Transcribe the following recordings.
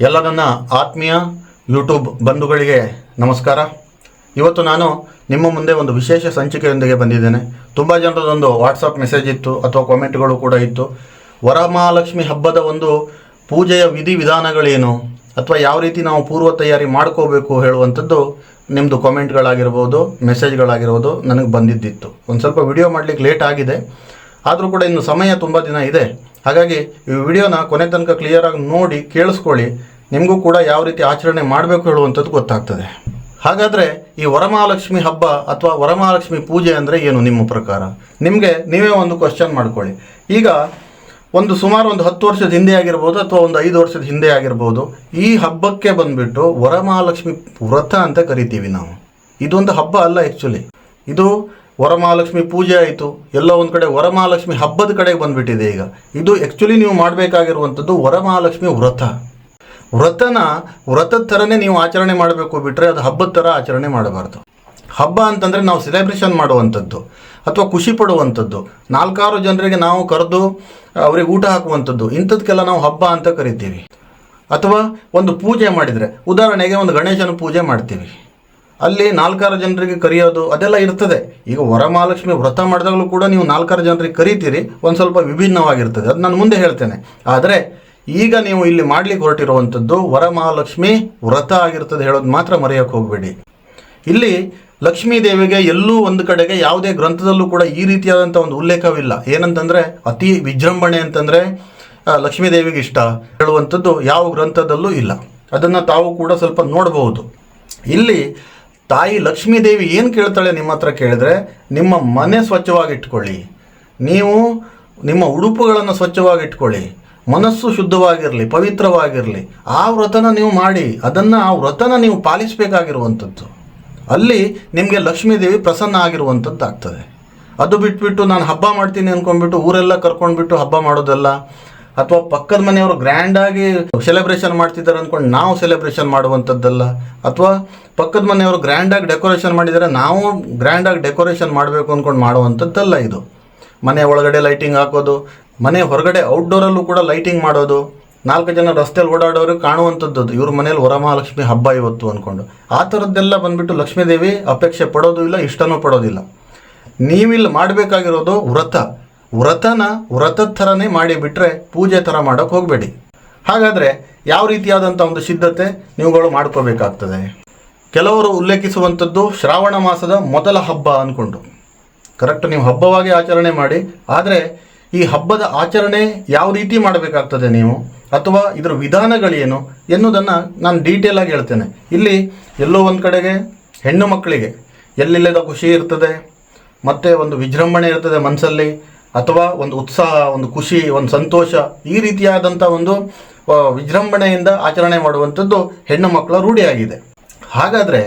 ಎಲ್ಲ ನನ್ನ ಆತ್ಮೀಯ ಯೂಟ್ಯೂಬ್ ಬಂಧುಗಳಿಗೆ ನಮಸ್ಕಾರ. ಇವತ್ತು ನಾನು ನಿಮ್ಮ ಮುಂದೆ ಒಂದು ವಿಶೇಷ ಸಂಚಿಕೆಯೊಂದಿಗೆ ಬಂದಿದ್ದೇನೆ. ತುಂಬ ಜನರದೊಂದು ವಾಟ್ಸಪ್ ಮೆಸೇಜ್ ಇತ್ತು ಅಥವಾ ಕಾಮೆಂಟ್ಗಳು ಕೂಡ ಇತ್ತು. ವರಮಹಾಲಕ್ಷ್ಮಿ ಹಬ್ಬದ ಒಂದು ಪೂಜೆಯ ವಿಧಿವಿಧಾನಗಳೇನು ಅಥವಾ ಯಾವ ರೀತಿ ನಾವು ಪೂರ್ವ ತಯಾರಿ ಮಾಡ್ಕೋಬೇಕು ಹೇಳುವಂಥದ್ದು ನಿಮ್ಮದು ಕಾಮೆಂಟ್ಗಳಾಗಿರ್ಬೋದು, ಮೆಸೇಜ್ಗಳಾಗಿರ್ಬೋದು ನನಗೆ ಬಂದಿದ್ದಿತ್ತು. ಒಂದು ಸ್ವಲ್ಪ ವಿಡಿಯೋ ಮಾಡಲಿಕ್ಕೆ ಲೇಟ್ ಆಗಿದೆ, ಆದರೂ ಕೂಡ ಇನ್ನು ಸಮಯ ತುಂಬ ದಿನ ಇದೆ. ಹಾಗಾಗಿ ಈ ವಿಡಿಯೋನ ಕೊನೆ ತನಕ ಕ್ಲಿಯರಾಗಿ ನೋಡಿ ಕೇಳಿಸ್ಕೊಳ್ಳಿ. ನಿಮಗೂ ಕೂಡ ಯಾವ ರೀತಿ ಆಚರಣೆ ಮಾಡಬೇಕು ಹೇಳುವಂಥದ್ದು ಗೊತ್ತಾಗ್ತದೆ. ಹಾಗಾದರೆ ಈ ವರಮಹಾಲಕ್ಷ್ಮಿ ಹಬ್ಬ ಅಥವಾ ವರಮಹಾಲಕ್ಷ್ಮಿ ಪೂಜೆ ಅಂದರೆ ಏನು ನಿಮ್ಮ ಪ್ರಕಾರ? ನಿಮಗೆ ನೀವೇ ಒಂದು ಕ್ವಶನ್ ಮಾಡ್ಕೊಳ್ಳಿ. ಈಗ ಸುಮಾರು 10 ವರ್ಷದ ಹಿಂದೆ ಆಗಿರ್ಬೋದು ಅಥವಾ 5 ವರ್ಷದ ಹಿಂದೆ ಆಗಿರ್ಬೋದು, ಈ ಹಬ್ಬಕ್ಕೆ ಬಂದುಬಿಟ್ಟು ವರಮಹಾಲಕ್ಷ್ಮಿ ವ್ರತ ಅಂತ ಕರಿತೀವಿ ನಾವು. ಇದೊಂದು ಹಬ್ಬ ಅಲ್ಲ, ಆ್ಯಕ್ಚುಲಿ ಇದು ವರಮಹಾಲಕ್ಷ್ಮಿ ಪೂಜೆ ಆಯಿತು, ಎಲ್ಲ ಒಂದು ಕಡೆ ವರಮಹಾಲಕ್ಷ್ಮಿ ಹಬ್ಬದ ಕಡೆಗೆ ಬಂದುಬಿಟ್ಟಿದೆ. ಈಗ ಇದು ಆ್ಯಕ್ಚುಲಿ ನೀವು ಮಾಡಬೇಕಾಗಿರುವಂಥದ್ದು ವರಮಹಾಲಕ್ಷ್ಮಿ ವ್ರತದ ಥರನೇ ನೀವು ಆಚರಣೆ ಮಾಡಬೇಕು, ಬಿಟ್ಟರೆ ಅದು ಹಬ್ಬದ ಥರ ಆಚರಣೆ ಮಾಡಬಾರ್ದು. ಹಬ್ಬ ಅಂತಂದರೆ ನಾವು ಸೆಲೆಬ್ರೇಷನ್ ಮಾಡುವಂಥದ್ದು ಅಥವಾ ಖುಷಿ ಪಡುವಂಥದ್ದು, 4-6 ಜನರಿಗೆ ನಾವು ಕರೆದು ಅವರಿಗೆ ಊಟ ಹಾಕುವಂಥದ್ದು, ಇಂಥದಕ್ಕೆಲ್ಲ ನಾವು ಹಬ್ಬ ಅಂತ ಕರಿತೀವಿ. ಅಥವಾ ಒಂದು ಪೂಜೆ ಮಾಡಿದರೆ, ಉದಾಹರಣೆಗೆ ಒಂದು ಗಣೇಶನ ಪೂಜೆ ಮಾಡ್ತೀವಿ, ಅಲ್ಲಿ 4-6 ಜನರಿಗೆ ಕರೆಯೋದು ಅದೆಲ್ಲ ಇರ್ತದೆ. ಈಗ ವರಮಹಾಲಕ್ಷ್ಮಿ ವ್ರತ ಮಾಡಿದಾಗಲೂ ಕೂಡ ನೀವು 4-6 ಜನರಿಗೆ ಕರೀತೀರಿ, ಒಂದು ಸ್ವಲ್ಪ ವಿಭಿನ್ನವಾಗಿರ್ತದೆ, ಅದು ನಾನು ಮುಂದೆ ಹೇಳ್ತೇನೆ. ಆದರೆ ಈಗ ನೀವು ಇಲ್ಲಿ ಮಾಡಲಿಕ್ಕೆ ಹೊರಟಿರುವಂಥದ್ದು ವರಮಹಾಲಕ್ಷ್ಮಿ ವ್ರತ ಆಗಿರ್ತದೆ ಹೇಳೋದು ಮಾತ್ರ ಮರೆಯೋಕ್ಕೆ ಹೋಗಬೇಡಿ. ಇಲ್ಲಿ ಲಕ್ಷ್ಮೀ ದೇವಿಗೆ ಎಲ್ಲೂ ಒಂದು ಕಡೆಗೆ ಯಾವುದೇ ಗ್ರಂಥದಲ್ಲೂ ಕೂಡ ಈ ರೀತಿಯಾದಂಥ ಒಂದು ಉಲ್ಲೇಖವಿಲ್ಲ. ಏನಂತಂದರೆ ಅತಿ ವಿಜೃಂಭಣೆ ಅಂತಂದರೆ ಲಕ್ಷ್ಮೀ ದೇವಿಗೆ ಇಷ್ಟ ಹೇಳುವಂಥದ್ದು ಯಾವ ಗ್ರಂಥದಲ್ಲೂ ಇಲ್ಲ. ಅದನ್ನು ತಾವು ಕೂಡ ಸ್ವಲ್ಪ ನೋಡಬಹುದು. ಇಲ್ಲಿ ತಾಯಿ ಲಕ್ಷ್ಮೀ ದೇವಿ ಏನು ಕೇಳ್ತಾಳೆ ನಿಮ್ಮ ಹತ್ರ ಕೇಳಿದ್ರೆ, ನಿಮ್ಮ ಮನೆ ಸ್ವಚ್ಛವಾಗಿಟ್ಕೊಳ್ಳಿ, ನೀವು ನಿಮ್ಮ ಉಡುಪುಗಳನ್ನು ಸ್ವಚ್ಛವಾಗಿಟ್ಕೊಳ್ಳಿ, ಮನಸ್ಸು ಶುದ್ಧವಾಗಿರಲಿ, ಪವಿತ್ರವಾಗಿರಲಿ. ಆ ವ್ರತನ ನೀವು ಮಾಡಿ, ಆ ವ್ರತನ ನೀವು ಪಾಲಿಸಬೇಕಾಗಿರುವಂಥದ್ದು. ಅಲ್ಲಿ ನಿಮಗೆ ಲಕ್ಷ್ಮೀ ದೇವಿ ಪ್ರಸನ್ನ ಆಗಿರುವಂಥದ್ದು ಆಗ್ತದೆ. ಅದು ಬಿಟ್ಬಿಟ್ಟು ನಾನು ಹಬ್ಬ ಮಾಡ್ತೀನಿ ಅಂದ್ಕೊಂಡ್ಬಿಟ್ಟು ಊರೆಲ್ಲ ಕರ್ಕೊಂಡ್ಬಿಟ್ಟು ಹಬ್ಬ ಮಾಡೋದಲ್ಲ, ಅಥವಾ ಪಕ್ಕದ ಮನೆಯವರು ಗ್ರ್ಯಾಂಡಾಗಿ ಸೆಲೆಬ್ರೇಷನ್ ಮಾಡ್ತಿದ್ದಾರೆ ಅಂದ್ಕೊಂಡು ನಾವು ಸೆಲೆಬ್ರೇಷನ್ ಮಾಡುವಂಥದ್ದಲ್ಲ, ಅಥವಾ ಪಕ್ಕದ ಮನೆಯವರು ಗ್ರ್ಯಾಂಡಾಗಿ ಡೆಕೋರೇಷನ್ ಮಾಡಿದ್ದಾರೆ ನಾವು ಗ್ರ್ಯಾಂಡಾಗಿ ಡೆಕೋರೇಷನ್ ಮಾಡಬೇಕು ಅಂದ್ಕೊಂಡು ಮಾಡುವಂಥದ್ದಲ್ಲ ಇದು. ಮನೆ ಒಳಗಡೆ ಲೈಟಿಂಗ್ ಹಾಕೋದು, ಮನೆ ಹೊರಗಡೆ ಔಟ್ಡೋರಲ್ಲೂ ಕೂಡ ಲೈಟಿಂಗ್ ಮಾಡೋದು, 4 ಜನ ರಸ್ತೆಯಲ್ಲಿ ಓಡಾಡೋರಿಗೆ ಕಾಣುವಂಥದ್ದು ಇವ್ರ ಮನೇಲಿ ವರಮಹಾಲಕ್ಷ್ಮಿ ಹಬ್ಬ ಇವತ್ತು ಅಂದ್ಕೊಂಡು, ಆ ಥರದ್ದೆಲ್ಲ ಬಂದುಬಿಟ್ಟು ಲಕ್ಷ್ಮೀದೇವಿ ಅಪೇಕ್ಷೆ ಪಡೋದು ಇಲ್ಲ, ಇಷ್ಟನೂ ಪಡೋದಿಲ್ಲ. ನೀವಿಲ್ಲಿ ಮಾಡಬೇಕಾಗಿರೋದು ವ್ರತದ ಥರನೇ ಮಾಡಿಬಿಟ್ರೆ ಪೂಜೆ ಥರ ಮಾಡೋಕ್ಕೆ ಹೋಗಬೇಡಿ. ಹಾಗಾದರೆ ಯಾವ ರೀತಿಯಾದಂಥ ಒಂದು ಸಿದ್ಧತೆ ನೀವುಗಳು ಮಾಡ್ಕೋಬೇಕಾಗ್ತದೆ? ಕೆಲವರು ಉಲ್ಲೇಖಿಸುವಂಥದ್ದು ಶ್ರಾವಣ ಮಾಸದ ಮೊದಲ ಹಬ್ಬ ಅಂದ್ಕೊಂಡು. ಕರೆಕ್ಟ್, ನೀವು ಹಬ್ಬವಾಗಿ ಆಚರಣೆ ಮಾಡಿ. ಆದರೆ ಈ ಹಬ್ಬದ ಆಚರಣೆ ಯಾವ ರೀತಿ ಮಾಡಬೇಕಾಗ್ತದೆ ನೀವು, ಅಥವಾ ಇದರ ವಿಧಾನಗಳೇನು ಎನ್ನುವುದನ್ನು ನಾನು ಡೀಟೇಲಾಗಿ ಹೇಳ್ತೇನೆ. ಇಲ್ಲಿ ಎಲ್ಲೋ ಒಂದು ಕಡೆಗೆ ಹೆಣ್ಣು ಮಕ್ಕಳಿಗೆ ಎಲ್ಲಿಲ್ಲದ ಖುಷಿ ಇರ್ತದೆ, ಮತ್ತು ಒಂದು ವಿಜೃಂಭಣೆ ಇರ್ತದೆ ಮನಸ್ಸಲ್ಲಿ, ಅಥವಾ ಒಂದು ಉತ್ಸಾಹ, ಒಂದು ಖುಷಿ, ಒಂದು ಸಂತೋಷ, ಈ ರೀತಿಯಾದಂಥ ಒಂದು ವಿಜೃಂಭಣೆಯಿಂದ ಆಚರಣೆ ಮಾಡುವಂಥದ್ದು ಹೆಣ್ಣು ಮಕ್ಕಳ ರೂಢಿಯಾಗಿದೆ. ಹಾಗಾದರೆ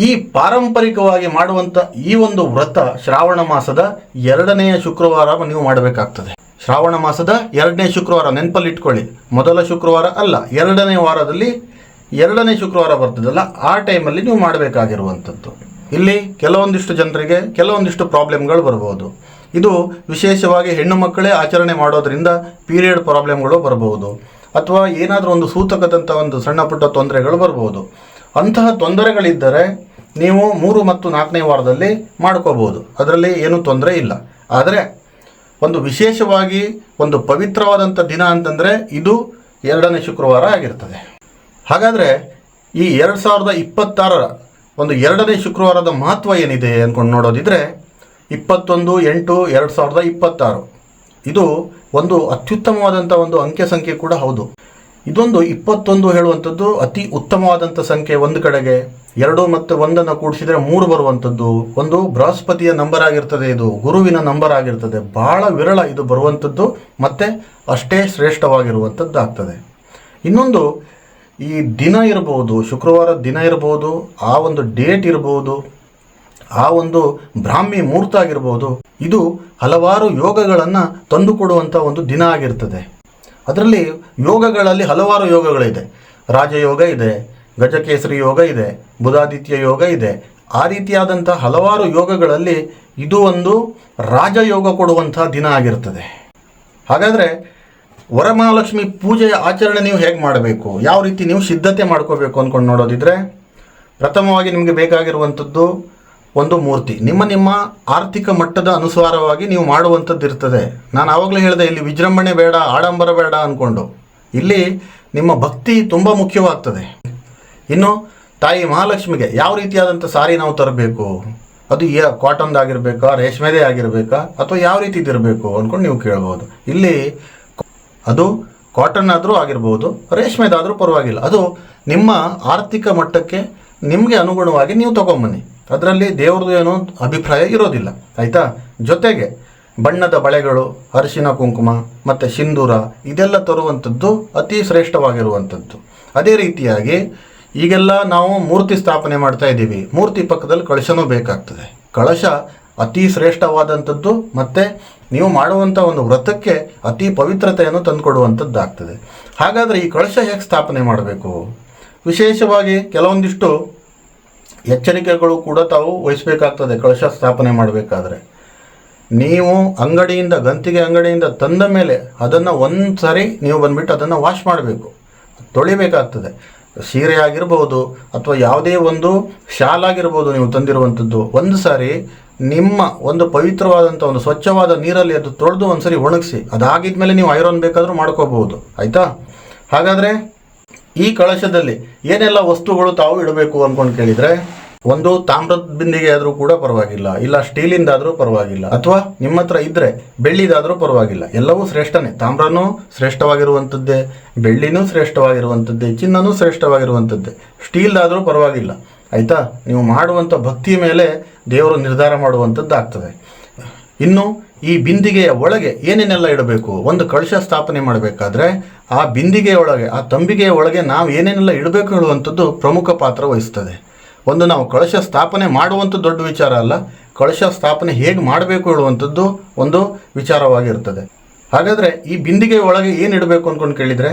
ಈ ಪಾರಂಪರಿಕವಾಗಿ ಮಾಡುವಂಥ ಈ ಒಂದು ವ್ರತ ಶ್ರಾವಣ ಮಾಸದ 2ನೇ ಶುಕ್ರವಾರ ನೀವು ಮಾಡಬೇಕಾಗ್ತದೆ. ಶ್ರಾವಣ ಮಾಸದ 2ನೇ ಶುಕ್ರವಾರ ನೆನಪಲ್ಲಿ ಇಟ್ಕೊಳ್ಳಿ, ಮೊದಲ ಶುಕ್ರವಾರ ಅಲ್ಲ, 2ನೇ ವಾರದಲ್ಲಿ 2ನೇ ಶುಕ್ರವಾರ ಬರ್ತದಲ್ಲ, ಆ ಟೈಮಲ್ಲಿ ನೀವು ಮಾಡಬೇಕಾಗಿರುವಂಥದ್ದು. ಇಲ್ಲಿ ಕೆಲವೊಂದಿಷ್ಟು ಜನರಿಗೆ ಕೆಲವೊಂದಿಷ್ಟು ಪ್ರಾಬ್ಲಮ್ಗಳು ಬರ್ಬೋದು. ಇದು ವಿಶೇಷವಾಗಿ ಹೆಣ್ಣು ಮಕ್ಕಳೇ ಆಚರಣೆ ಮಾಡೋದ್ರಿಂದ ಪೀರಿಯಡ್ ಪ್ರಾಬ್ಲಮ್ಗಳು ಬರ್ಬೋದು, ಅಥವಾ ಏನಾದರೂ ಒಂದು ಸೂತಕದಂಥ ಒಂದು ಸಣ್ಣ ಪುಟ್ಟ ತೊಂದರೆಗಳು ಬರ್ಬೋದು. ಅಂತಹ ತೊಂದರೆಗಳಿದ್ದರೆ ನೀವು 3 ಮತ್ತು 4ನೇ ವಾರದಲ್ಲಿ ಮಾಡ್ಕೋಬೋದು, ಅದರಲ್ಲಿ ಏನೂ ತೊಂದರೆ ಇಲ್ಲ. ಆದರೆ ಒಂದು ವಿಶೇಷವಾಗಿ ಒಂದು ಪವಿತ್ರವಾದಂಥ ದಿನ ಅಂತಂದರೆ ಇದು 2ನೇ ಶುಕ್ರವಾರ ಆಗಿರ್ತದೆ. ಹಾಗಾದರೆ ಈ 2026ರ ಒಂದು 2ನೇ ಶುಕ್ರವಾರದ ಮಹತ್ವ ಏನಿದೆ ಅಂದ್ಕೊಂಡು ನೋಡೋದಿದ್ರೆ, 21/8/2026 ಇದು ಒಂದು ಅತ್ಯುತ್ತಮವಾದಂಥ ಒಂದು ಅಂಕೆ ಸಂಖ್ಯೆ ಕೂಡ ಹೌದು. ಇದೊಂದು 21 ಹೇಳುವಂಥದ್ದು ಅತಿ ಉತ್ತಮವಾದಂಥ ಸಂಖ್ಯೆ. ಒಂದು ಕಡೆಗೆ 2 ಮತ್ತು 1 ಕೂಡಿಸಿದರೆ 3 ಬರುವಂಥದ್ದು ಒಂದು ಬೃಹಸ್ಪತಿಯ ನಂಬರ್ ಆಗಿರ್ತದೆ, ಇದು ಗುರುವಿನ ನಂಬರ್ ಆಗಿರ್ತದೆ. ಭಾಳ ವಿರಳ ಇದು ಬರುವಂಥದ್ದು, ಮತ್ತು ಅಷ್ಟೇ ಶ್ರೇಷ್ಠವಾಗಿರುವಂಥದ್ದು ಆಗ್ತದೆ. ಇನ್ನೊಂದು, ಈ ದಿನ ಇರ್ಬೋದು, ಶುಕ್ರವಾರದ ದಿನ ಇರ್ಬೋದು, ಆ ಒಂದು ಡೇಟ್ ಇರ್ಬೋದು, ಆ ಒಂದು ಬ್ರಾಹ್ಮಿ ಮುಹೂರ್ತ ಆಗಿರ್ಬೋದು, ಇದು ಹಲವಾರು ಯೋಗಗಳನ್ನು ತಂದುಕೊಡುವಂಥ ಒಂದು ದಿನ ಆಗಿರ್ತದೆ. ಅದರಲ್ಲಿ ಯೋಗಗಳಲ್ಲಿ ಹಲವಾರು ಯೋಗಗಳಿದೆ. ರಾಜಯೋಗ ಇದೆ, ಗಜಕೇಸರಿ ಯೋಗ ಇದೆ, ಬುಧಾದಿತ್ಯ ಯೋಗ ಇದೆ. ಆ ರೀತಿಯಾದಂಥ ಹಲವಾರು ಯೋಗಗಳಲ್ಲಿ ಇದು ಒಂದು ರಾಜಯೋಗ ಕೊಡುವಂಥ ದಿನ ಆಗಿರ್ತದೆ. ಹಾಗಾದರೆ ವರಮಹಾಲಕ್ಷ್ಮಿ ಪೂಜೆಯ ಆಚರಣೆ ನೀವು ಹೇಗೆ ಮಾಡಬೇಕು, ಯಾವ ರೀತಿ ನೀವು ಸಿದ್ಧತೆ ಮಾಡ್ಕೋಬೇಕು ಅಂದ್ಕೊಂಡು ನೋಡೋದಿದ್ರೆ, ಪ್ರಥಮವಾಗಿ ನಿಮಗೆ ಬೇಕಾಗಿರುವಂಥದ್ದು ಒಂದು ಮೂರ್ತಿ. ನಿಮ್ಮ ಆರ್ಥಿಕ ಮಟ್ಟದ ಅನುಸಾರವಾಗಿ ನೀವು ಮಾಡುವಂಥದ್ದು ಇರ್ತದೆ. ನಾನು ಆವಾಗಲೇ ಹೇಳಿದೆ, ಇಲ್ಲಿ ವಿಜೃಂಭಣೆ ಬೇಡ, ಆಡಂಬರ ಬೇಡ ಅಂದ್ಕೊಂಡು. ಇಲ್ಲಿ ನಿಮ್ಮ ಭಕ್ತಿ ತುಂಬ ಮುಖ್ಯವಾಗ್ತದೆ. ಇನ್ನು ತಾಯಿ ಮಹಾಲಕ್ಷ್ಮಿಗೆ ಯಾವ ರೀತಿಯಾದಂಥ ಸಾರಿ ನಾವು ತರಬೇಕು, ಅದು ಕಾಟನ್ದಾಗಿರ್ಬೇಕಾ, ರೇಷ್ಮೆದೇ ಆಗಿರಬೇಕಾ, ಅಥವಾ ಯಾವ ರೀತಿದಿರಬೇಕು ಅಂದ್ಕೊಂಡು ನೀವು ಕೇಳ್ಬೋದು. ಇಲ್ಲಿ ಅದು ಕಾಟನ್ ಆದರೂ ಆಗಿರ್ಬೋದು, ರೇಷ್ಮೆದಾದರೂ ಪರವಾಗಿಲ್ಲ. ಅದು ನಿಮ್ಮ ಆರ್ಥಿಕ ಮಟ್ಟಕ್ಕೆ ನಿಮಗೆ ಅನುಗುಣವಾಗಿ ನೀವು ತೊಗೊಂಬನ್ನಿ. ಅದರಲ್ಲಿ ದೇವ್ರದ್ದು ಏನೋ ಅಭಿಪ್ರಾಯ ಇರೋದಿಲ್ಲ, ಆಯಿತಾ. ಜೊತೆಗೆ ಬಣ್ಣದ ಬಳೆಗಳು, ಅರಿಶಿನ ಕುಂಕುಮ ಮತ್ತು ಸಿಂಧೂರ ಇದೆಲ್ಲ ತರುವಂಥದ್ದು ಅತಿ ಶ್ರೇಷ್ಠವಾಗಿರುವಂಥದ್ದು. ಅದೇ ರೀತಿಯಾಗಿ ಈಗೆಲ್ಲ ನಾವು ಮೂರ್ತಿ ಸ್ಥಾಪನೆ ಮಾಡ್ತಾ ಇದ್ದೀವಿ, ಮೂರ್ತಿ ಪಕ್ಕದಲ್ಲಿ ಕಳಶನೂ ಬೇಕಾಗ್ತದೆ. ಕಳಶ ಅತಿ ಶ್ರೇಷ್ಠವಾದಂಥದ್ದು ಮತ್ತು ನೀವು ಮಾಡುವಂಥ ಒಂದು ವ್ರತಕ್ಕೆ ಅತಿ ಪವಿತ್ರತೆಯನ್ನು ತಂದುಕೊಡುವಂಥದ್ದಾಗ್ತದೆ. ಹಾಗಾದರೆ ಈ ಕಳಶ ಹೇಗೆ ಸ್ಥಾಪನೆ ಮಾಡಬೇಕು, ವಿಶೇಷವಾಗಿ ಕೆಲವೊಂದಿಷ್ಟು ಎಚ್ಚರಿಕೆಗಳು ಕೂಡ ತಾವು ವಹಿಸಬೇಕಾಗ್ತದೆ. ಕಳಶ ಸ್ಥಾಪನೆ ಮಾಡಬೇಕಾದ್ರೆ ನೀವು ಗಂತಿಗೆ ಅಂಗಡಿಯಿಂದ ತಂದ ಮೇಲೆ ಅದನ್ನು ಒಂದು ಸಾರಿ ನೀವು ಬಂದುಬಿಟ್ಟು ಅದನ್ನು ವಾಶ್ ಮಾಡಬೇಕು, ತೊಳಿಬೇಕಾಗ್ತದೆ. ಸೀರೆ ಆಗಿರ್ಬೋದು ಅಥವಾ ಯಾವುದೇ ಒಂದು ಶಾಲ್ ಆಗಿರ್ಬೋದು, ನೀವು ತಂದಿರುವಂಥದ್ದು ಒಂದು ಸಾರಿ ನಿಮ್ಮ ಒಂದು ಪವಿತ್ರವಾದಂಥ ಒಂದು ಸ್ವಚ್ಛವಾದ ನೀರಲ್ಲಿ ಅದು ತೊಳೆದು ಒಂದು ಸರಿ ಒಣಗಿಸಿ, ಅದಾಗಿದ ಮೇಲೆ ನೀವು ಐರನ್ ಬೇಕಾದರೂ ಮಾಡ್ಕೋಬಹುದು, ಆಯಿತಾ. ಹಾಗಾದರೆ ಈ ಕಳಶದಲ್ಲಿ ಏನೆಲ್ಲ ವಸ್ತುಗಳು ತಾವು ಇಡಬೇಕು ಅಂದ್ಕೊಂಡು ಕೇಳಿದರೆ, ಒಂದು ತಾಮ್ರದ ಬಿಂದಿಗೆ ಆದರೂ ಕೂಡ ಪರವಾಗಿಲ್ಲ, ಇಲ್ಲ ಸ್ಟೀಲಿಂದಾದರೂ ಪರವಾಗಿಲ್ಲ, ಅಥವಾ ನಿಮ್ಮ ಹತ್ರ ಇದ್ದರೆ ಬೆಳ್ಳಿದಾದರೂ ಪರವಾಗಿಲ್ಲ. ಎಲ್ಲವೂ ಶ್ರೇಷ್ಠನೇ. ತಾಮ್ರನೂ ಶ್ರೇಷ್ಠವಾಗಿರುವಂಥದ್ದೇ, ಬೆಳ್ಳಿನೂ ಶ್ರೇಷ್ಠವಾಗಿರುವಂಥದ್ದೇ, ಚಿನ್ನನೂ ಶ್ರೇಷ್ಠವಾಗಿರುವಂಥದ್ದೇ. ಸ್ಟೀಲ್ದಾದರೂ ಪರವಾಗಿಲ್ಲ, ಆಯಿತಾ. ನೀವು ಮಾಡುವಂಥ ಭಕ್ತಿ ಮೇಲೆ ದೇವರು ನಿರ್ಧಾರ ಮಾಡುವಂಥದ್ದಾಗ್ತದೆ. ಇನ್ನು ಈ ಬಿಂದಿಗೆಯ ಒಳಗೆ ಏನೇನೆಲ್ಲ ಇಡಬೇಕು, ಒಂದು ಕಳಶ ಸ್ಥಾಪನೆ ಮಾಡಬೇಕಾದ್ರೆ ಆ ಬಿಂದಿಗೆಯ ಒಳಗೆ, ಆ ತಂಬಿಗೆಯ ಒಳಗೆ ನಾವು ಏನೇನೆಲ್ಲ ಇಡಬೇಕು ಹೇಳುವಂಥದ್ದು ಪ್ರಮುಖ ಪಾತ್ರ ವಹಿಸ್ತದೆ. ಒಂದು ನಾವು ಕಳಶ ಸ್ಥಾಪನೆ ಮಾಡುವಂಥದ್ದು ದೊಡ್ಡ ವಿಚಾರ ಅಲ್ಲ, ಕಳಶ ಸ್ಥಾಪನೆ ಹೇಗೆ ಮಾಡಬೇಕು ಹೇಳುವಂಥದ್ದು ಒಂದು ವಿಚಾರವಾಗಿರ್ತದೆ. ಹಾಗಾದರೆ ಈ ಬಿಂದಿಗೆಯ ಒಳಗೆ ಏನು ಇಡಬೇಕು ಅಂದ್ಕೊಂಡು ಕೇಳಿದರೆ,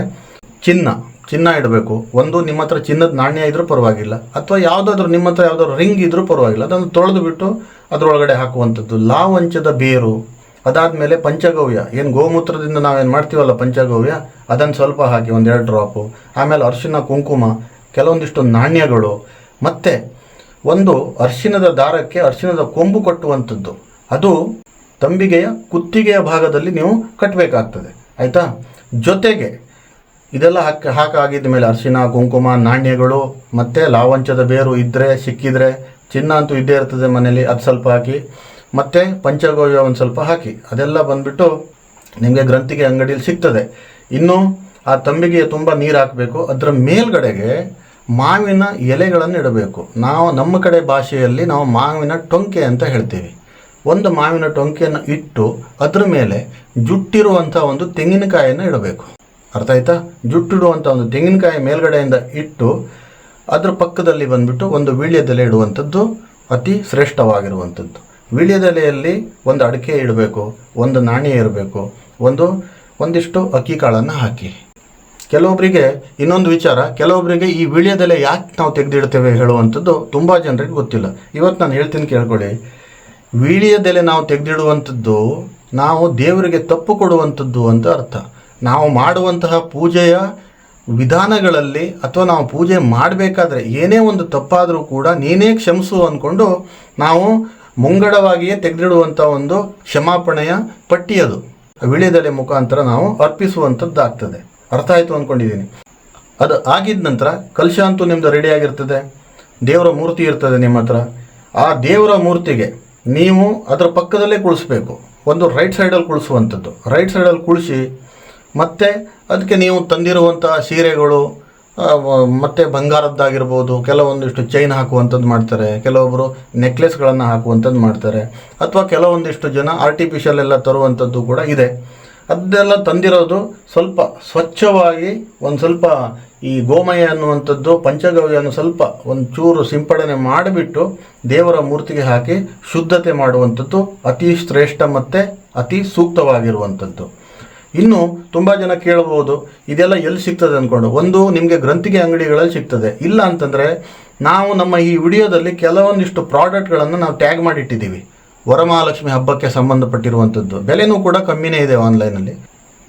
ಚಿನ್ನ ಇಡಬೇಕು. ಒಂದು ನಿಮ್ಮ ಹತ್ರ ಚಿನ್ನದ ನಾಣ್ಯ ಇದ್ರೂ ಪರವಾಗಿಲ್ಲ, ಅಥವಾ ಯಾವುದಾದ್ರೂ ನಿಮ್ಮ ಹತ್ರ ಯಾವುದಾದ್ರು ರಿಂಗ್ ಇದ್ರೂ ಪರವಾಗಿಲ್ಲ, ಅದನ್ನು ತೊಳೆದು ಬಿಟ್ಟು ಅದರೊಳಗಡೆ ಹಾಕುವಂಥದ್ದು. ಲಾವಂಚದ ಬೇರು, ಅದಾದಮೇಲೆ ಪಂಚಗವ್ಯ, ಏನು ಗೋಮೂತ್ರದಿಂದ ನಾವೇನು ಮಾಡ್ತೀವಲ್ಲ ಪಂಚಗವ್ಯ, ಅದನ್ನು ಸ್ವಲ್ಪ ಹಾಕಿ 1-2 ಡ್ರಾಪು. ಆಮೇಲೆ ಅರಿಶಿನ ಕುಂಕುಮ, ಕೆಲವೊಂದಿಷ್ಟು ನಾಣ್ಯಗಳು, ಮತ್ತು ಒಂದು ಅರಿಶಿನದ ದಾರಕ್ಕೆ ಅರಿಶಿನದ ಕೊಂಬು ಕಟ್ಟುವಂಥದ್ದು. ಅದು ತಂಬಿಗೆಯ ಕುತ್ತಿಗೆಯ ಭಾಗದಲ್ಲಿ ನೀವು ಕಟ್ಟಬೇಕಾಗ್ತದೆ, ಆಯಿತಾ. ಜೊತೆಗೆ ಇದೆಲ್ಲ ಹಾಕಾಗಿದ್ದ ಮೇಲೆ ಅರಿಶಿನ ಕುಂಕುಮ ನಾಣ್ಯಗಳು ಮತ್ತು ಲಾವಂಚದ ಬೇರು ಇದ್ದರೆ ಸಿಕ್ಕಿದರೆ, ಚಿನ್ನ ಅಂತೂ ಇದ್ದೇ ಇರ್ತದೆ ಮನೇಲಿ, ಅದು ಸ್ವಲ್ಪ ಹಾಕಿ, ಮತ್ತು ಪಂಚಗವ್ಯ ಒಂದು ಸ್ವಲ್ಪ ಹಾಕಿ, ಅದೆಲ್ಲ ಬಂದುಬಿಟ್ಟು ನಿಮಗೆ ಗ್ರಂಥಿಗೆ ಅಂಗಡಿಯಲ್ಲಿ ಸಿಗ್ತದೆ. ಇನ್ನು ಆ ತಂಬಿಗೆಯ ತುಂಬ ನೀರು ಹಾಕಬೇಕು. ಅದರ ಮೇಲ್ಗಡೆಗೆ ಮಾವಿನ ಎಲೆಗಳನ್ನು ಇಡಬೇಕು. ನಮ್ಮ ಕಡೆ ಭಾಷೆಯಲ್ಲಿ ನಾವು ಮಾವಿನ ಟೊಂಕೆ ಅಂತ ಹೇಳ್ತೀವಿ. ಒಂದು ಮಾವಿನ ಟೊಂಕೆಯನ್ನು ಇಟ್ಟು ಅದರ ಮೇಲೆ ಜುಟ್ಟಿರುವಂಥ ಒಂದು ತೆಂಗಿನಕಾಯಿಯನ್ನು ಇಡಬೇಕು, ಅರ್ಥ ಆಯ್ತಾ. ಜುಟ್ಟಿಡುವಂಥ ಒಂದು ತೆಂಗಿನಕಾಯಿ ಮೇಲ್ಗಡೆಯಿಂದ ಇಟ್ಟು ಅದರ ಪಕ್ಕದಲ್ಲಿ ಬಂದುಬಿಟ್ಟು ಒಂದು ವೀಳ್ಯದೆಲೆ ಇಡುವಂಥದ್ದು ಅತಿ ಶ್ರೇಷ್ಠವಾಗಿರುವಂಥದ್ದು. ವೀಳ್ಯದೆಲೆಯಲ್ಲಿ ಒಂದು ಅಡಿಕೆ ಇಡಬೇಕು, ಒಂದು ನಾಣ್ಯ ಇರಬೇಕು, ಒಂದಿಷ್ಟು ಅಕ್ಕಿ ಕಾಳನ್ನು ಹಾಕಿ. ಕೆಲವೊಬ್ಬರಿಗೆ ಇನ್ನೊಂದು ವಿಚಾರ, ಕೆಲವೊಬ್ಬರಿಗೆ ಈ ವೀಳ್ಯದೆಲೆ ಯಾಕೆ ನಾವು ತೆಗೆದಿಡ್ತೇವೆ ಹೇಳುವಂಥದ್ದು ತುಂಬ ಜನರಿಗೆ ಗೊತ್ತಿಲ್ಲ. ಇವತ್ತು ನಾನು ಹೇಳ್ತೀನಿ ಕೇಳ್ಕೊಳ್ಳಿ. ವೀಳ್ಯದೆಲೆ ನಾವು ತೆಗೆದಿಡುವಂಥದ್ದು ನಾವು ದೇವರಿಗೆ ತಪ್ಪು ಕೊಡುವಂಥದ್ದು ಅಂತ ಅರ್ಥ. ನಾವು ಮಾಡುವಂತಹ ಪೂಜೆಯ ವಿಧಾನಗಳಲ್ಲಿ ಅಥವಾ ನಾವು ಪೂಜೆ ಮಾಡಬೇಕಾದ್ರೆ ಏನೇ ಒಂದು ತಪ್ಪಾದರೂ ಕೂಡ ನೀನೇ ಕ್ಷಮಿಸು ಅಂದ್ಕೊಂಡು ನಾವು ಮುಂಗಡವಾಗಿಯೇ ತೆಗೆದಿಡುವಂಥ ಒಂದು ಕ್ಷಮಾಪಣೆಯ ಪಟ್ಟಿಯದು. ವೀಳ್ಯದೆಲೆ ಮುಖಾಂತರ ನಾವು ಅರ್ಪಿಸುವಂಥದ್ದಾಗ್ತದೆ. ಅರ್ಥ ಆಯಿತು ಅಂದ್ಕೊಂಡಿದ್ದೀನಿ. ಅದು ಆಗಿದ ನಂತರ ಕಲಶ ಅಂತೂ ನಿಮ್ಮದು ರೆಡಿಯಾಗಿರ್ತದೆ, ದೇವರ ಮೂರ್ತಿ ಇರ್ತದೆ ನಿಮ್ಮ ಹತ್ರ. ಆ ದೇವರ ಮೂರ್ತಿಗೆ ನೀವು ಅದರ ಪಕ್ಕದಲ್ಲೇ ಕುಳಿಸ್ಬೇಕು. ಒಂದು ರೈಟ್ ಸೈಡಲ್ಲಿ ಕುಳಿಸುವಂಥದ್ದು, ರೈಟ್ ಸೈಡಲ್ಲಿ ಕುಳಿಸಿ, ಮತ್ತು ಅದಕ್ಕೆ ನೀವು ತಂದಿರುವಂಥ ಸೀರೆಗಳು ಮತ್ತು ಬಂಗಾರದ್ದಾಗಿರ್ಬೋದು, ಕೆಲವೊಂದಿಷ್ಟು ಚೈನ್ ಹಾಕುವಂಥದ್ದು ಮಾಡ್ತಾರೆ, ಕೆಲವೊಬ್ಬರು ನೆಕ್ಲೆಸ್ಗಳನ್ನು ಹಾಕುವಂಥದ್ದು ಮಾಡ್ತಾರೆ, ಅಥವಾ ಕೆಲವೊಂದಿಷ್ಟು ಜನ ಆರ್ಟಿಫಿಷಿಯಲ್ ಎಲ್ಲ ತರುವಂಥದ್ದು ಕೂಡ ಇದೆ. ಅದೆಲ್ಲ ತಂದಿರೋದು ಸ್ವಲ್ಪ ಸ್ವಚ್ಛವಾಗಿ ಒಂದು ಸ್ವಲ್ಪ ಈ ಗೋಮಯ ಅನ್ನುವಂಥದ್ದು ಪಂಚಗವ್ಯನ್ನು ಸ್ವಲ್ಪ ಒಂದು ಚೂರು ಸಿಂಪಡಣೆ ಮಾಡಿಬಿಟ್ಟು ದೇವರ ಮೂರ್ತಿಗೆ ಹಾಕಿ ಶುದ್ಧತೆ ಮಾಡುವಂಥದ್ದು ಅತಿ ಶ್ರೇಷ್ಠ ಮತ್ತು ಅತಿ ಸೂಕ್ತವಾಗಿರುವಂಥದ್ದು. ಇನ್ನು ತುಂಬ ಜನ ಕೇಳಬಹುದು, ಇದೆಲ್ಲ ಎಲ್ಲಿ ಸಿಗ್ತದೆ ಅಂದ್ಕೊಂಡು. ಒಂದು ನಿಮಗೆ ಗ್ರಂಥಿಗೆ ಅಂಗಡಿಗಳಲ್ಲಿ ಸಿಗ್ತದೆ, ಇಲ್ಲ ಅಂತಂದರೆ ನಾವು ನಮ್ಮ ಈ ವಿಡಿಯೋದಲ್ಲಿ ಕೆಲವೊಂದಿಷ್ಟು ಪ್ರಾಡಕ್ಟ್ಗಳನ್ನು ನಾವು ಟ್ಯಾಗ್ ಮಾಡಿಟ್ಟಿದ್ದೀವಿ. ವರಮಹಾಲಕ್ಷ್ಮಿ ಹಬ್ಬಕ್ಕೆ ಸಂಬಂಧಪಟ್ಟಿರುವಂಥದ್ದು ಬೆಲೆನೂ ಕೂಡ ಕಮ್ಮಿನೇ ಇದೆ ಆನ್ಲೈನಲ್ಲಿ.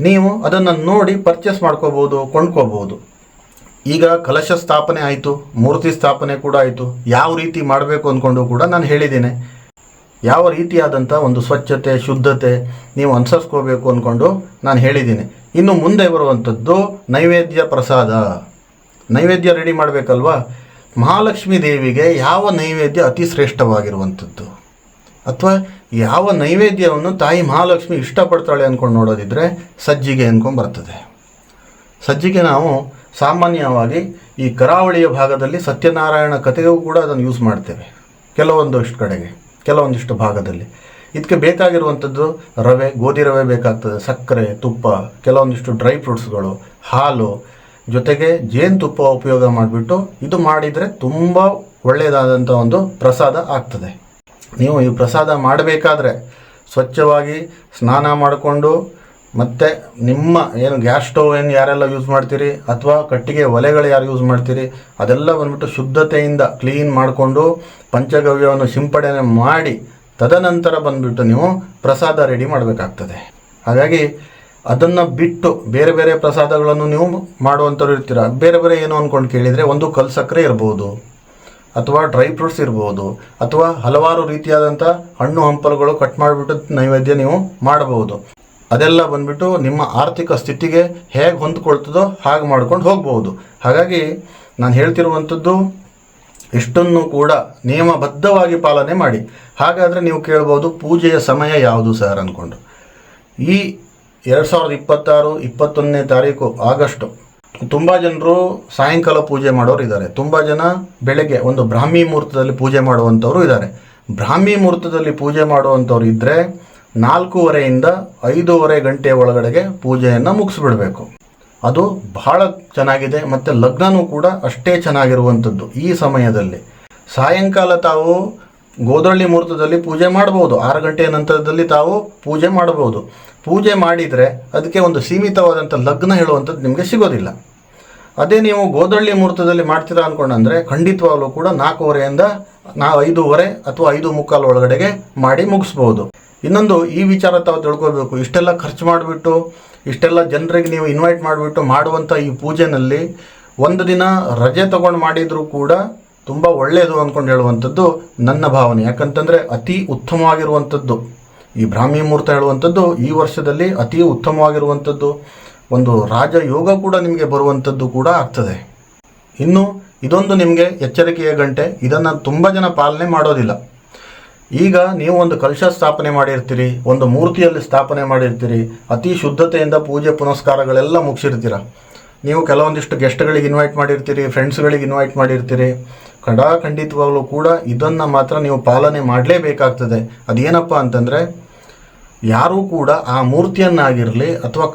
ನೀವು ಅದನ್ನು ನೋಡಿ ಪರ್ಚೇಸ್ ಮಾಡ್ಕೋಬೋದು, ಕೊಂಡ್ಕೋಬೋದು. ಈಗ ಕಲಶ ಸ್ಥಾಪನೆ ಆಯಿತು, ಮೂರ್ತಿ ಸ್ಥಾಪನೆ ಕೂಡ ಆಯಿತು. ಯಾವ ರೀತಿ ಮಾಡಬೇಕು ಅಂದ್ಕೊಂಡು ಕೂಡ ನಾನು ಹೇಳಿದ್ದೇನೆ. ಯಾವ ರೀತಿಯಾದಂಥ ಒಂದು ಸ್ವಚ್ಛತೆ, ಶುದ್ಧತೆ ನೀವು ಅನುಸರಿಸ್ಕೋಬೇಕು ಅಂದ್ಕೊಂಡು ನಾನು ಹೇಳಿದ್ದೀನಿ. ಇನ್ನು ಮುಂದೆ ಬರುವಂಥದ್ದು ನೈವೇದ್ಯ ಪ್ರಸಾದ. ನೈವೇದ್ಯ ರೆಡಿ ಮಾಡಬೇಕಲ್ವಾ? ಮಹಾಲಕ್ಷ್ಮೀ ದೇವಿಗೆ ಯಾವ ನೈವೇದ್ಯ ಅತಿ ಶ್ರೇಷ್ಠವಾಗಿರುವಂಥದ್ದು, ಅಥವಾ ಯಾವ ನೈವೇದ್ಯವನ್ನು ತಾಯಿ ಮಹಾಲಕ್ಷ್ಮಿ ಇಷ್ಟಪಡ್ತಾಳೆ ಅಂದ್ಕೊಂಡು ನೋಡೋದಿದ್ರೆ ಸಜ್ಜಿಗೆ ಅಂದ್ಕೊಂಡು ಬರ್ತದೆ. ಸಜ್ಜಿಗೆ ನಾವು ಸಾಮಾನ್ಯವಾಗಿ ಈ ಕರಾವಳಿಯ ಭಾಗದಲ್ಲಿ ಸತ್ಯನಾರಾಯಣ ಕಥೆಗೂ ಕೂಡ ಅದನ್ನು ಯೂಸ್ ಮಾಡ್ತೇವೆ, ಕೆಲವೊಂದಿಷ್ಟು ಭಾಗದಲ್ಲಿ. ಇದಕ್ಕೆ ಬೇಕಾಗಿರುವಂಥದ್ದು ರವೆ, ಗೋಧಿ ರವೆ ಬೇಕಾಗ್ತದೆ, ಸಕ್ಕರೆ, ತುಪ್ಪ, ಕೆಲವೊಂದಿಷ್ಟು ಡ್ರೈ ಫ್ರೂಟ್ಸ್ಗಳು, ಹಾಲು, ಜೊತೆಗೆ ಜೇನುತುಪ್ಪ ಉಪಯೋಗ ಮಾಡಿಬಿಟ್ಟು ಇದು ಮಾಡಿದರೆ ತುಂಬ ಒಳ್ಳೆಯದಾದಂಥ ಒಂದು ಪ್ರಸಾದ ಆಗ್ತದೆ. ನೀವು ಈ ಪ್ರಸಾದ ಮಾಡಬೇಕಾದ್ರೆ ಸ್ವಚ್ಛವಾಗಿ ಸ್ನಾನ ಮಾಡಿಕೊಂಡು, ಮತ್ತು ನಿಮ್ಮ ಏನು ಗ್ಯಾಸ್ ಸ್ಟವ್ ಏನು ಯಾರೆಲ್ಲ ಯೂಸ್ ಮಾಡ್ತೀರಿ ಅಥವಾ ಕಟ್ಟಿಗೆ ಒಲೆಗಳು ಯಾರು ಯೂಸ್ ಮಾಡ್ತೀರಿ ಅದೆಲ್ಲ ಬಂದ್ಬಿಟ್ಟು ಶುದ್ಧತೆಯಿಂದ ಕ್ಲೀನ್ ಮಾಡಿಕೊಂಡು ಪಂಚಗವ್ಯವನ್ನು ಸಿಂಪಡಣೆ ಮಾಡಿ ತದನಂತರ ಬಂದುಬಿಟ್ಟು ನೀವು ಪ್ರಸಾದ ರೆಡಿ ಮಾಡಬೇಕಾಗ್ತದೆ. ಹಾಗಾಗಿ ಅದನ್ನು ಬಿಟ್ಟು ಬೇರೆ ಬೇರೆ ಪ್ರಸಾದಗಳನ್ನು ನೀವು ಮಾಡುವಂಥವ್ರು ಇರ್ತೀರ. ಬೇರೆ ಬೇರೆ ಏನು ಅಂದ್ಕೊಂಡು ಕೇಳಿದರೆ, ಒಂದು ಕಲ್ಲು ಸಕ್ಕರೆ ಇರ್ಬೋದು, ಅಥವಾ ಡ್ರೈ ಫ್ರೂಟ್ಸ್ ಇರ್ಬೋದು, ಅಥವಾ ಹಲವಾರು ರೀತಿಯಾದಂಥ ಹಣ್ಣು ಹಂಪಲುಗಳು ಕಟ್ ಮಾಡಿಬಿಟ್ಟು ನೈವೇದ್ಯ ನೀವು ಮಾಡಬಹುದು. ಅದೆಲ್ಲ ಬಂದ್ಬಿಟ್ಟು ನಿಮ್ಮ ಆರ್ಥಿಕ ಸ್ಥಿತಿಗೆ ಹೇಗೆ ಹೊಂದ್ಕೊಳ್ತದೋ ಹಾಗೆ ಮಾಡ್ಕೊಂಡು ಹೋಗ್ಬೋದು. ಹಾಗಾಗಿ ನಾನು ಹೇಳ್ತಿರುವಂಥದ್ದು ಇಷ್ಟನ್ನು ಕೂಡ ನಿಯಮಬದ್ಧವಾಗಿ ಪಾಲನೆ ಮಾಡಿ. ಹಾಗಾದರೆ ನೀವು ಕೇಳ್ಬೋದು, ಪೂಜೆಯ ಸಮಯ ಯಾವುದು ಸರ್ ಅಂದ್ಕೊಂಡು. ಈ 2026 21ನೇ ತಾರೀಕು ಆಗಸ್ಟ್ ತುಂಬ ಜನರು ಸಾಯಂಕಾಲ ಪೂಜೆ ಮಾಡೋರು ಇದ್ದಾರೆ. ತುಂಬ ಜನ ಬೆಳಗ್ಗೆ ಒಂದು ಬ್ರಾಹ್ಮಿ ಮುಹೂರ್ತದಲ್ಲಿ ಪೂಜೆ ಮಾಡುವಂಥವ್ರು ಇದ್ದಾರೆ. ಬ್ರಾಹ್ಮಿ ಮುಹೂರ್ತದಲ್ಲಿ ಪೂಜೆ ಮಾಡುವಂಥವ್ರು ಇದ್ದರೆ 4:30ಯಿಂದ 5:30 ಗಂಟೆ ಒಳಗಡೆಗೆ ಪೂಜೆಯನ್ನು ಮುಗಿಸ್ಬಿಡಬೇಕು. ಅದು ಬಹಳ ಚೆನ್ನಾಗಿದೆ. ಮತ್ತು ಲಗ್ನವೂ ಕೂಡ ಅಷ್ಟೇ ಚೆನ್ನಾಗಿರುವಂಥದ್ದು. ಈ ಸಮಯದಲ್ಲಿ ಸಾಯಂಕಾಲ ತಾವು ಗೋಧಳ್ಳಿ ಮುಹೂರ್ತದಲ್ಲಿ ಪೂಜೆ ಮಾಡ್ಬೋದು. 6 ಗಂಟೆಯ ನಂತರದಲ್ಲಿ ತಾವು ಪೂಜೆ ಮಾಡ್ಬೋದು. ಪೂಜೆ ಮಾಡಿದರೆ ಅದಕ್ಕೆ ಒಂದು ಸೀಮಿತವಾದಂಥ ಲಗ್ನ ಹೇಳುವಂಥದ್ದು ನಿಮಗೆ ಸಿಗೋದಿಲ್ಲ. ಅದೇ ನೀವು ಗೋಧಳ್ಳಿ ಮುಹೂರ್ತದಲ್ಲಿ ಮಾಡ್ತೀರಾ ಅಂದ್ಕೊಂಡಂದರೆ ಖಂಡಿತವಾಗ್ಲೂ ಕೂಡ 4:30ಯಿಂದ 5:30 ಅಥವಾ 5:45 ಒಳಗಡೆಗೆ ಮಾಡಿ ಮುಗಿಸ್ಬೋದು. ಇನ್ನೊಂದು ಈ ವಿಚಾರ ತಾವು ತಿಳ್ಕೊಬೇಕು, ಇಷ್ಟೆಲ್ಲ ಖರ್ಚು ಮಾಡಿಬಿಟ್ಟು ಇಷ್ಟೆಲ್ಲ ಜನರಿಗೆ ನೀವು ಇನ್ವೈಟ್ ಮಾಡಿಬಿಟ್ಟು ಮಾಡುವಂಥ ಈ ಪೂಜೆನಲ್ಲಿ ಒಂದು ದಿನ ರಜೆ ತಗೊಂಡು ಮಾಡಿದರೂ ಕೂಡ ತುಂಬ ಒಳ್ಳೆಯದು ಅಂದ್ಕೊಂಡು ಹೇಳುವಂಥದ್ದು ನನ್ನ ಭಾವನೆ. ಯಾಕಂತಂದರೆ ಅತಿ ಉತ್ತಮವಾಗಿರುವಂಥದ್ದು ಈ ಬ್ರಾಹ್ಮಿ ಮುಹೂರ್ತ ಹೇಳುವಂಥದ್ದು ಈ ವರ್ಷದಲ್ಲಿ ಅತಿ ಉತ್ತಮವಾಗಿರುವಂಥದ್ದು. ಒಂದು ರಾಜಯೋಗ ಕೂಡ ನಿಮಗೆ ಬರುವಂಥದ್ದು ಕೂಡ ಆಗ್ತದೆ. ಇನ್ನು ಇದೊಂದು ನಿಮಗೆ ಎಚ್ಚರಿಕೆಯ ಗಂಟೆ. ಇದನ್ನು ತುಂಬ ಜನ ಪಾಲನೆ ಮಾಡೋದಿಲ್ಲ. ಈಗ ನೀವು ಒಂದು ಕಲಶ ಸ್ಥಾಪನೆ ಮಾಡಿರ್ತೀರಿ, ಒಂದು ಮೂರ್ತಿಯಲ್ಲಿ ಸ್ಥಾಪನೆ ಮಾಡಿರ್ತೀರಿ, ಅತಿ ಶುದ್ಧತೆಯಿಂದ ಪೂಜೆ ಪುನಸ್ಕಾರಗಳೆಲ್ಲ ಮುಗಿಸಿರ್ತೀರ. ನೀವು ಕೆಲವೊಂದಿಷ್ಟು ಗೆಸ್ಟ್ಗಳಿಗೆ ಇನ್ವೈಟ್ ಮಾಡಿರ್ತೀರಿ, ಫ್ರೆಂಡ್ಸ್ಗಳಿಗೆ ಇನ್ವೈಟ್ ಮಾಡಿರ್ತೀರಿ. ಖಂಡಿತವಾಗ್ಲೂ ಕೂಡ ಇದನ್ನು ಮಾತ್ರ ನೀವು ಪಾಲನೆ ಮಾಡಲೇಬೇಕಾಗ್ತದೆ. ಅದೇನಪ್ಪ ಅಂತಂದರೆ, ಯಾರೂ ಕೂಡ ಆ ಮೂರ್ತಿಯನ್ನಾಗಿರಲಿ ಅಥವಾ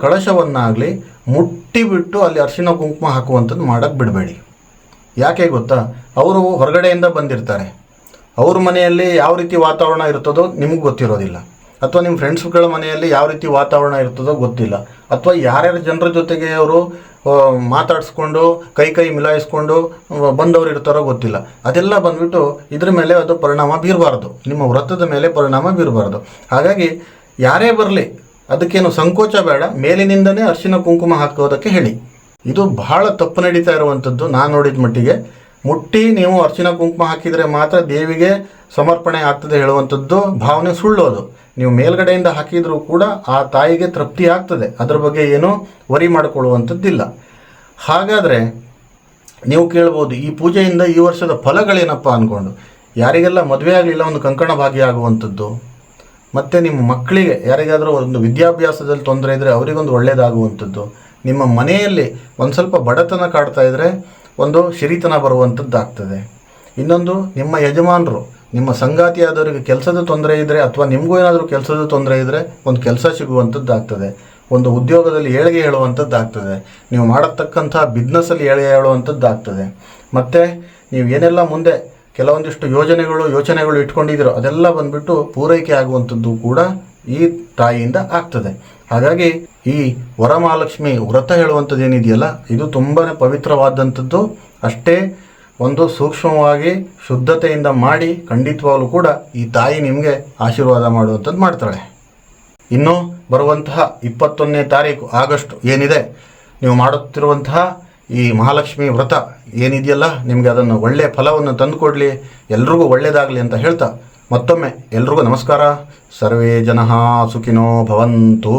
ಕಳಶವನ್ನಾಗಲಿ ಮುಟ್ಟಿಬಿಟ್ಟು ಅಲ್ಲಿ ಅರಿಶಿಣ ಕುಂಕುಮ ಹಾಕುವಂಥದ್ದು ಮಾಡೋಕ್ಕೆ ಬಿಡಬೇಡಿ. ಯಾಕೆ ಗೊತ್ತಾ? ಅವರು ಹೊರಗಡೆಯಿಂದ ಬಂದಿರ್ತಾರೆ. ಅವ್ರ ಮನೆಯಲ್ಲಿ ಯಾವ ರೀತಿ ವಾತಾವರಣ ಇರ್ತದೋ ನಿಮಗೆ ಗೊತ್ತಿರೋದಿಲ್ಲ, ಅಥವಾ ನಿಮ್ಮ ಫ್ರೆಂಡ್ಸ್ಗಳ ಮನೆಯಲ್ಲಿ ಯಾವ ರೀತಿ ವಾತಾವರಣ ಇರ್ತದೋ ಗೊತ್ತಿಲ್ಲ, ಅಥವಾ ಯಾರ್ಯಾರ ಜನರ ಜೊತೆಗೆ ಅವರು ಮಾತಾಡಿಸ್ಕೊಂಡು ಕೈ ಮಿಲಾಯಿಸ್ಕೊಂಡು ಬಂದವರು ಇರ್ತಾರೋ ಗೊತ್ತಿಲ್ಲ. ಅದೆಲ್ಲ ಬಂದ್ಬಿಟ್ಟು ಇದ್ರ ಮೇಲೆ ಅದು ಪರಿಣಾಮ ಬೀರಬಾರ್ದು, ನಿಮ್ಮ ವ್ರತದ ಮೇಲೆ ಪರಿಣಾಮ ಬೀರಬಾರ್ದು. ಹಾಗಾಗಿ ಯಾರೇ ಬರಲಿ ಅದಕ್ಕೇನು ಸಂಕೋಚ ಬೇಡ, ಮೇಲಿನಿಂದನೇ ಅರಿಶಿನ ಕುಂಕುಮ ಹಾಕೋದಕ್ಕೆ ಹೇಳಿ. ಇದು ಬಹಳ ತಪ್ಪು ನಡೀತಾ ಇರುವಂಥದ್ದು ನಾನು ನೋಡಿದ ಮಟ್ಟಿಗೆ. ಮುಟ್ಟಿ ನೀವು ಅರಿಶಿನ ಕುಂಕುಮ ಹಾಕಿದರೆ ಮಾತ್ರ ದೇವಿಗೆ ಸಮರ್ಪಣೆ ಆಗ್ತದೆ ಹೇಳುವಂಥದ್ದು ಭಾವನೆ ಸುಳ್ಳೋದು. ನೀವು ಮೇಲ್ಗಡೆಯಿಂದ ಹಾಕಿದರೂ ಕೂಡ ಆ ತಾಯಿಗೆ ತೃಪ್ತಿ ಆಗ್ತದೆ, ಅದರ ಬಗ್ಗೆ ಏನೂ ವರಿ ಮಾಡಿಕೊಳ್ಳುವಂಥದ್ದಿಲ್ಲ. ಹಾಗಾದರೆ ನೀವು ಕೇಳ್ಬೋದು, ಈ ಪೂಜೆಯಿಂದ ಈ ವರ್ಷದ ಫಲಗಳೇನಪ್ಪ ಅಂದ್ಕೊಂಡು. ಯಾರಿಗೆಲ್ಲ ಮದುವೆ ಆಗಲಿಲ್ಲ ಒಂದು ಕಂಕಣ ಭಾಗ್ಯ ಆಗುವಂಥದ್ದು, ಮತ್ತು ನಿಮ್ಮ ಮಕ್ಕಳಿಗೆ ಯಾರಿಗಾದರೂ ಒಂದು ವಿದ್ಯಾಭ್ಯಾಸದಲ್ಲಿ ತೊಂದರೆ ಇದ್ದರೆ ಅವರಿಗೊಂದು ಒಳ್ಳೆಯದಾಗುವಂಥದ್ದು, ನಿಮ್ಮ ಮನೆಯಲ್ಲಿ ಒಂದು ಸ್ವಲ್ಪ ಬಡತನ ಕಾಡ್ತಾ ಇದ್ದರೆ ಒಂದು ಸಿರಿತನ ಬರುವಂಥದ್ದಾಗ್ತದೆ. ಇನ್ನೊಂದು, ನಿಮ್ಮ ಯಜಮಾನರು ನಿಮ್ಮ ಸಂಗಾತಿಯಾದವರಿಗೆ ಕೆಲಸದ ತೊಂದರೆ ಇದ್ದರೆ ಅಥವಾ ನಿಮಗೂ ಏನಾದರೂ ಕೆಲಸದ ತೊಂದರೆ ಇದ್ದರೆ ಒಂದು ಕೆಲಸ ಸಿಗುವಂಥದ್ದಾಗ್ತದೆ, ಒಂದು ಉದ್ಯೋಗದಲ್ಲಿ ಏಳಿಗೆ ಹೇಳುವಂಥದ್ದಾಗ್ತದೆ, ನೀವು ಮಾಡತಕ್ಕಂಥ ಬಿಸ್ನೆಸ್ಸಲ್ಲಿ ಏಳಿಗೆ ಹೇಳುವಂಥದ್ದಾಗ್ತದೆ. ಮತ್ತು ನೀವು ಏನೆಲ್ಲ ಮುಂದೆ ಕೆಲವೊಂದಿಷ್ಟು ಯೋಚನೆಗಳು ಇಟ್ಕೊಂಡಿದ್ದೀರೋ ಅದೆಲ್ಲ ಬಂದುಬಿಟ್ಟು ಪೂರೈಕೆ ಆಗುವಂಥದ್ದು ಕೂಡ ಈ ತಾಯಿಯಿಂದ ಆಗ್ತದೆ. ಹಾಗಾಗಿ ಈ ವರಮಹಾಲಕ್ಷ್ಮಿ ವ್ರತ ಹೇಳುವಂಥದ್ದು ಏನಿದೆಯಲ್ಲ, ಇದು ತುಂಬಾ ಪವಿತ್ರವಾದಂಥದ್ದು. ಅಷ್ಟೇ ಒಂದು ಸೂಕ್ಷ್ಮವಾಗಿ ಶುದ್ಧತೆಯಿಂದ ಮಾಡಿ ಖಂಡಿತವಾಗ್ಲೂ ಕೂಡ ಈ ತಾಯಿ ನಿಮಗೆ ಆಶೀರ್ವಾದ ಮಾಡುವಂಥದ್ದು ಮಾಡ್ತಾಳೆ. ಇನ್ನು ಬರುವಂತಹ 21ನೇ ತಾರೀಕು ಆಗಸ್ಟ್ ಏನಿದೆ, ನೀವು ಮಾಡುತ್ತಿರುವಂತಹ ಈ ಮಹಾಲಕ್ಷ್ಮಿ ವ್ರತ ಏನಿದೆಯಲ್ಲ, ನಿಮಗೆ ಅದನ್ನು ಒಳ್ಳೆಯ ಫಲವನ್ನು ತಂದುಕೊಡಲಿ, ಎಲ್ರಿಗೂ ಒಳ್ಳೆಯದಾಗಲಿ ಅಂತ ಹೇಳ್ತಾ ಮತ್ತೊಮ್ಮೆ ಎಲ್ರಿಗೂ ನಮಸ್ಕಾರ. ಸರ್ವೇ ಜನಃ ಸುಖಿನೋ ಭವಂತು.